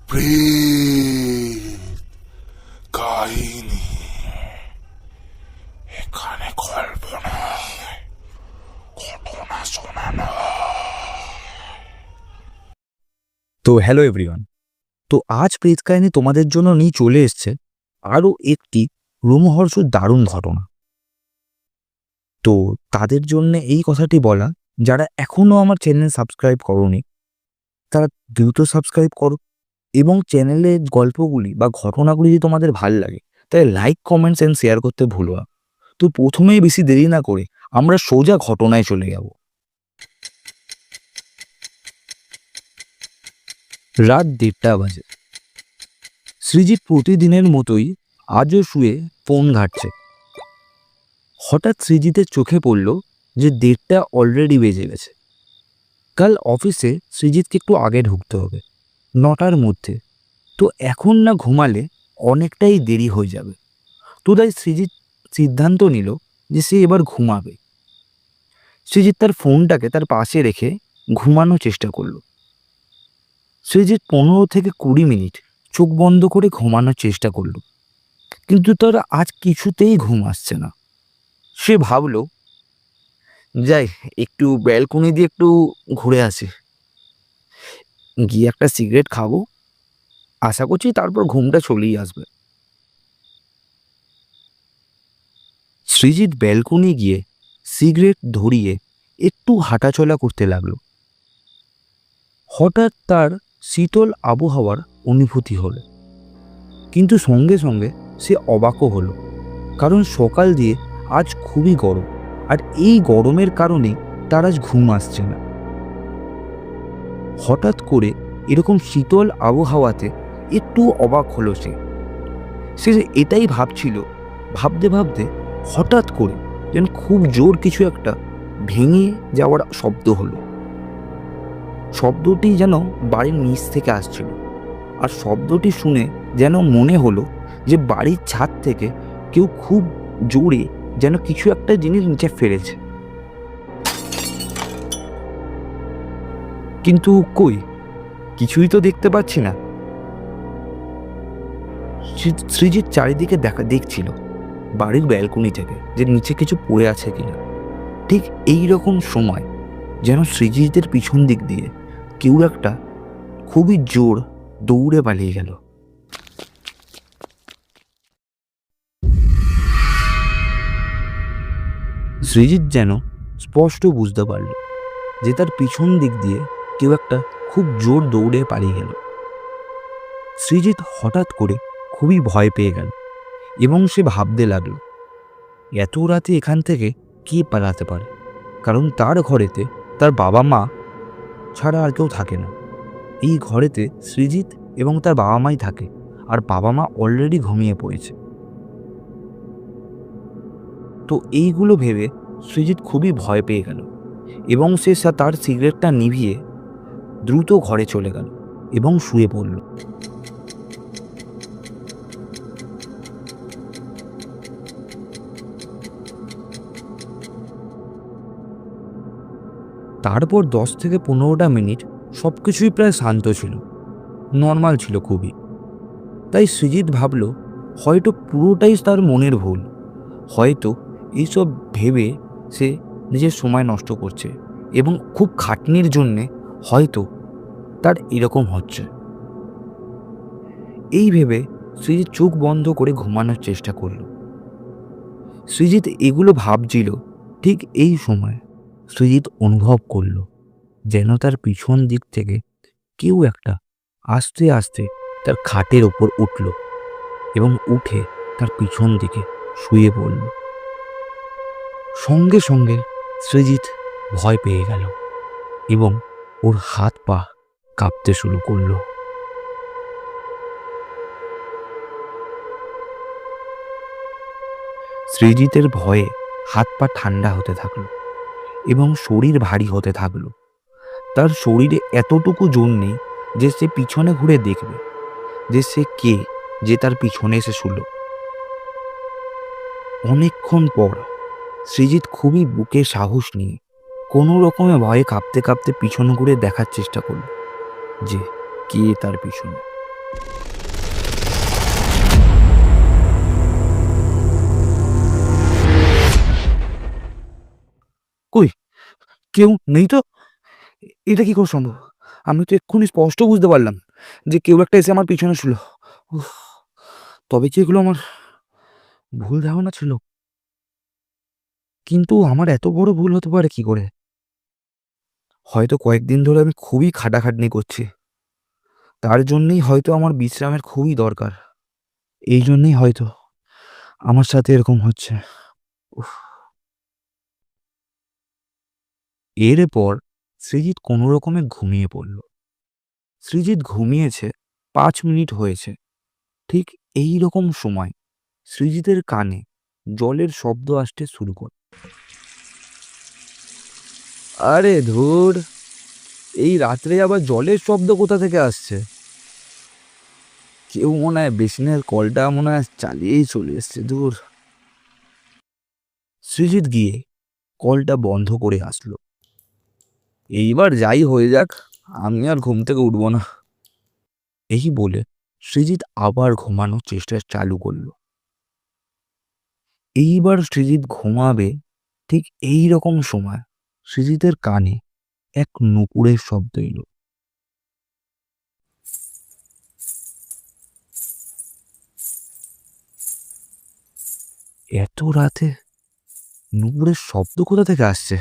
প্রেত কাহিনী এখানে গল্প নয়, ঘটনা শোনানো। তো হ্যালো এভরিওয়ান, তো আজ প্রেত কাহিনী তোমাদের জন্য নিয়ে চলে এসছে আরও একটি রোমহর্ষক দারুণ ঘটনা। তো তাদের জন্য এই কথাটি বলা, যারা এখনও আমার চ্যানেল সাবস্ক্রাইব করোনি তারা দ্রুত সাবস্ক্রাইব করো, এবং চ্যানেলের গল্পগুলি বা ঘটনাগুলি যদি তোমাদের ভাল লাগে তাহলে লাইক, কমেন্টস অ্যান্ড শেয়ার করতে ভুলো না। তো প্রথমেই বেশি দেরি না করে আমরা সোজা ঘটনায় চলে যাব। রাত 1:30 বাজে। সৃজিত প্রতিদিনের মতোই আজও শুয়ে ফোন ঘাঁটছে। হঠাৎ সৃজিতের চোখে পড়ল যে 1:30 অলরেডি বেজে গেছে। কাল অফিসে সৃজিতকে একটু আগে ঢুকতে হবে, 9টার মধ্যে। তো এখন না ঘুমালে অনেকটাই দেরি হয়ে যাবে। তো তাই সৃজিত সিদ্ধান্ত নিল যে সে এবার ঘুমাবে। সৃজিত তার ফোনটাকে তার পাশে রেখে ঘুমানোর চেষ্টা করল। সৃজিত 15 থেকে 20 মিনিট চোখ বন্ধ করে ঘুমানোর চেষ্টা করল, কিন্তু তার আজ কিছুতেই ঘুম আসছে না। সে ভাবল, যাই একটু ব্যালকনি দিয়ে একটু ঘুরে আসি, গিয়ে একটা সিগারেট খাবো, আশা করছি তারপর ঘুমটা চলেই আসবে। সৃজিত ব্যালকনি গিয়ে সিগারেট ধরিয়ে একটু হাঁটাচলা করতে লাগলো। হঠাৎ তার শীতল আবহাওয়ার অনুভূতি হলো, কিন্তু সঙ্গে সঙ্গে সে অবাকও হলো, কারণ সকাল দিয়ে আজ খুবই গরম, আর এই গরমের কারণেই তার আজ ঘুম আসছে না। হঠাৎ করে এরকম শীতল আবহাওয়াতে একটু অবাক হলো সে। এটাই ভাবছিল, ভাবতে ভাবতে হঠাৎ করে যেন খুব জোর কিছু একটা ভেঙে যাওয়ার শব্দ হলো। শব্দটি যেন বাড়ির নিচ থেকে আসছিল, আর শব্দটি শুনে যেন মনে হলো যে বাড়ির ছাদ থেকে কেউ খুব জোরে যেন কিছু একটা জিনিস নিচে ফেলেছে। কিন্তু কই, কিছুই তো দেখতে পাচ্ছি না। সৃজিত চারিদিকে দেখছিল বাড়ির ব্যালকনি থেকে যে নিচে কিছু পড়ে আছে কিনা। ঠিক এই রকম সময় যেন সৃজিতের পিছন দিক দিয়ে কেউ একটা খুবই জোর দৌড়ে পালিয়ে গেল। সৃজিত যেন স্পষ্ট বুঝতে পারল যে তার পিছন দিক দিয়ে কেউ একটা খুব জোর দৌড়ে পালিয়ে গেল। সৃজিত হঠাৎ করে খুবই ভয় পেয়ে গেল, এবং সে ভাবতে লাগলো এত রাতে এখান থেকে কে পালাতে পারে, কারণ তার ঘরেতে তার বাবা মা ছাড়া আর কেউ থাকে না। এই ঘরেতে সৃজিত এবং তার বাবা মাই থাকে, আর বাবা মা অলরেডি ঘুমিয়ে পড়েছে। তো এইগুলো ভেবে সৃজিত খুবই ভয় পেয়ে গেল, এবং সে তার সিগারেটটা নিভিয়ে দ্রুত ঘরে চলে গেল এবং শুয়ে পড়ল। তারপর 10 থেকে 15টা মিনিট সব কিছুই প্রায় শান্ত ছিল, নর্মাল ছিল খুবই। তাই সৃজিত ভাবল হয়তো পুরোটাই তার মনের ভুল, হয়তো এইসব ভেবে সে নিজের সময় নষ্ট করছে, এবং খুব খাটনির জন্যে হয়তো তার এরকম হচ্ছে। এই ভেবে সৃজিত চোখ বন্ধ করে ঘুমানোর চেষ্টা করল। সৃজিত এগুলো ভাবছিল, ঠিক এই সময় সৃজিত অনুভব করল যেন তার পিছন দিক থেকে কেউ একটা আস্তে আস্তে তার খাটের ওপর উঠল এবং উঠে তার পিছন দিকে শুয়ে পড়ল। সঙ্গে সঙ্গে সৃজিত ভয় পেয়ে গেল এবং ওর হাত পা কাঁপতে শুরু করল। সৃজিতের ভয়ে হাত পা ঠান্ডা হতে থাকলো এবং শরীর ভারী হতে থাকলো। তার শরীরে এতটুকু জোর নেই যে সে পিছনে ঘুরে দেখবে যে সে কে, যে তার পিছনে এসে শুল। অনেকক্ষণ পর সৃজিত খুবই বুকে সাহস নিয়ে কোনো রকমে ভয়ে কাঁপতে কাঁপতে পিছন ঘুরে দেখার চেষ্টা করল যে কে তার পিছনে। কই, কেউ নেই তো? এটা কি করে সম্ভব? আমি তো এক্ষুনি স্পষ্ট বুঝতে পারলাম যে কেউ একটা এসে আমার পিছনে ছিল। উফ! তবে কি এগুলো আমার ভুল ধারণা ছিল? কিন্তু আমার এত বড় ভুল হতে পারে কি করে? হয়তো কয়েকদিন ধরে আমি খুবই খাটাখাটনি করছি। তার জন্যেই হয়তো আমার বিশ্রামের খুবই দরকার। এই জন্যেই হয়তো আমার সাথে এরকম হচ্ছে। উফ! এরপর সৃজিত কোনো রকমে ঘুমিয়ে পড়ল। সৃজিত ঘুমিয়েছে ৫ মিনিট হয়েছে। ঠিক এই রকম সময় সৃজিতের কানে জলের শব্দ আসতে শুরু করে। আরে ধুর! এই রাত্রে আবার জলের শব্দ কোথা থেকে আসছে? কেউ মনে হয় বেসিনের কলটা মনে হয় চালিয়েই চলে এসছে। ধুর! সৃজিত গিয়ে কলটা বন্ধ করে আসলো। এইবার যাই হয়ে যাক, আমি আর ঘুম থেকে উঠবো না। এই বলে সৃজিত আবার ঘুমানোর চেষ্টা চালু করলো। এইবার সৃজিত ঘুমাবে ঠিক এই রকম সময় সৃজিতের কানে এক নুপুরের শব্দ এলো। এত রাতে নুপুরের শব্দ কোথা থেকে আসছে?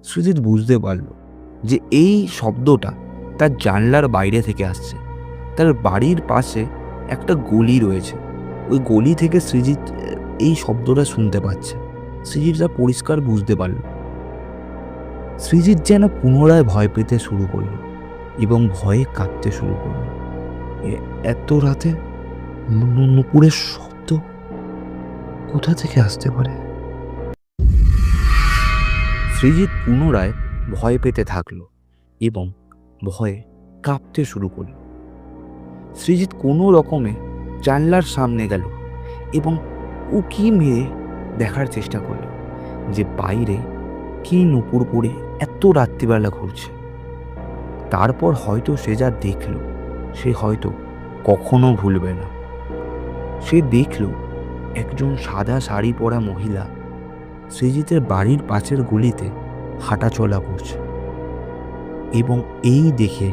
সৃজিত বুঝতে পারল যে এই শব্দটা তার জানলার বাইরে থেকে আসছে। তার বাড়ির পাশে একটা গলি রয়েছে। ওই গলি থেকে সৃজিত এই শব্দটা শুনতে পাচ্ছে। সৃজিত তা পরিষ্কার বুঝতে পারল। সৃজিত যেন পুনরায় ভয় পেতে শুরু করলো এবং ভয়ে কাঁদতে শুরু করলো। এত রাতে নুপুরের শব্দ কোথা থেকে আসতে পারে? সৃজিত পুনরায় ভয় পেতে থাকলো এবং ভয়ে কাঁপতে শুরু করল। সৃজিত কোনো রকমে জানলার সামনে গেল এবং উকি মেরে দেখার চেষ্টা করল যে বাইরে কি নুপুর পড়ে এত রাত্রিবেলা ঘুরছে। তারপর হয়তো সে যা দেখল সে হয়তো কখনো ভুলবে না। সে দেখল একজন সাদা শাড়ি পরা মহিলা সৃজিতের বাড়ির পাশের গলিতে হাঁটাচলা করছে এবং এই দেখে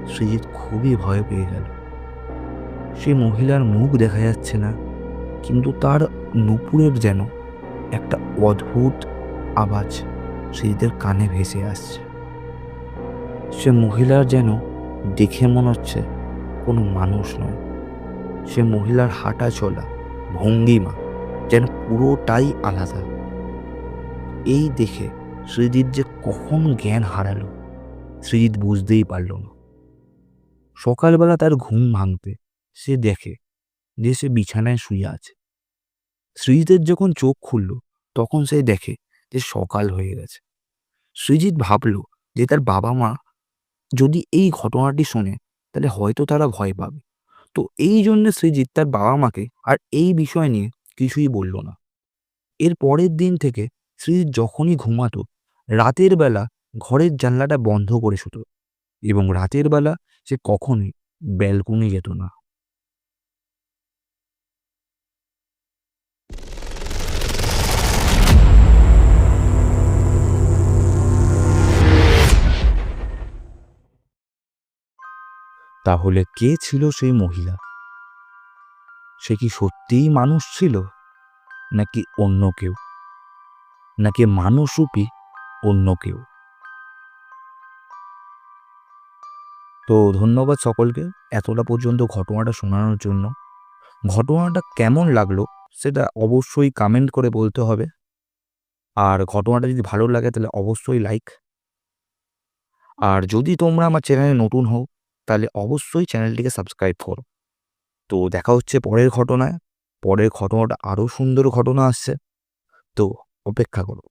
সৃজিত খুবই ভয় পেয়ে গেল। সে মহিলার মুখ দেখা যাচ্ছে না, কিন্তু তার নুপুরের যেন একটা অদ্ভুত আওয়াজ সৃজিতের কানে ভেসে আসছে। সে মহিলার যেন দেখে মনে হচ্ছে কোনো মানুষ নয়। সে মহিলার হাঁটা চলা ভঙ্গিমা যেন পুরোটাই আলাদা। এই দেখে সৃজিত যে কখন জ্ঞান হারালো সৃজিত বুঝতেই পারল না। সকালবেলা তার ঘুম ভাঙতে সে দেখে যে সে বিছানায় শুয়ে আছে। সৃজিতের যখন চোখ খুলল তখন সে দেখে যে সকাল হয়ে গেছে। সৃজিত ভাবল যে তার বাবা মা যদি এই ঘটনাটি শোনে তাহলে হয়তো তারা ভয় পাবে। তো এই জন্য সৃজিত তার বাবা মাকে আর এই বিষয় নিয়ে কিছুই বলল না। এর পরের দিন থেকে সৃজিত যখনই ঘুমাতো রাতের বেলা ঘরের জানলাটা বন্ধ করে শুত এবং রাতের বেলা সে কখনোই ব্যালকনি যেত না। তাহলে কে ছিল সেই মহিলা? সে কি সত্যিই মানুষ ছিল, নাকি অন্য কেউ, নাকি মানুষরূপী অন্য কেউ? তো ধন্যবাদ সকলকে এতটা পর্যন্ত ঘটনাটা শোনানোর জন্য। ঘটনাটা কেমন লাগলো সেটা অবশ্যই কমেন্ট করে বলতে হবে। আর ঘটনাটা যদি ভালো লাগে তাহলে অবশ্যই লাইক। আর যদি তোমরা আমার চ্যানেলে নতুন হও তাহলে অবশ্যই চ্যানেলটিকে সাবস্ক্রাইব করো। তো দেখা হচ্ছে পরের ঘটনায়। পরের ঘটনাটা আরও সুন্দর ঘটনা আসছে, তো অপেক্ষা করো।